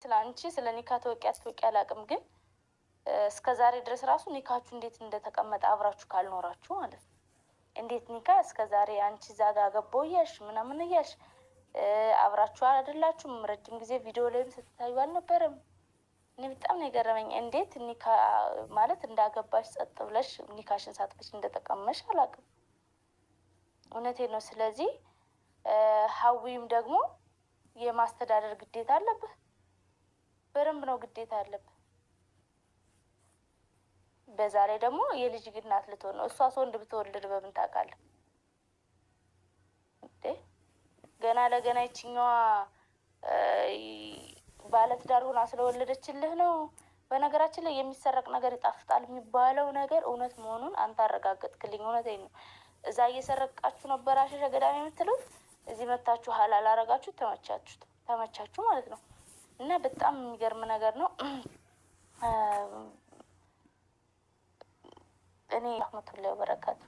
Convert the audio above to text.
ስላንቺ ስለ ኒካ ተወቂ አላቅም፣ ግን እስከ ዛሬ ድረስ ራሱ ኒካችሁ እንዴት እንደተቀመጠ አብራችሁ ካልኖራችሁ ማለት ነው። እንዴት ኒካ እስከ ዛሬ አንቺ እዛ ጋር ገባሁ እያልሽ ምናምን እያልሽ አብራችሁ አይደላችሁም? ረጅም ጊዜ ቪዲዮ ላይም ስትታዩ አልነበረም? እኔ በጣም ነው የገረመኝ። እንዴት ኒካ ማለት እንዳገባሽ ጸጥ ብለሽ ኒካሽን ሳትፈች እንደተቀመሽ አላውቅም። እውነቴን ነው። ስለዚህ ሀዊም ደግሞ የማስተዳደር ግዴታ አለብህ። በደንብ ነው ግዴታ አለብህ። በዛ ላይ ደግሞ የልጅ እናት ልትሆን ነው። እሷስ ወንድ ብትወልድ በምን ታውቃለህ? ገና ለገና ይችኛዋ ባለትዳር ሆና ስለወለደችልህ ነው። በነገራችን ላይ የሚሰረቅ ነገር ይጣፍጣል የሚባለው ነገር እውነት መሆኑን አንተ አረጋገጥክልኝ። እውነቴን ነው። እዛ እየሰረቃችሁ ነበር አሸሸ ገዳሚ የምትሉት፣ እዚህ መታችሁ ሀላል አረጋችሁ፣ ተመቻችሁ ማለት ነው። እና በጣም የሚገርም ነገር ነው። እኔ ረህመቱላሂ ወበረካቱ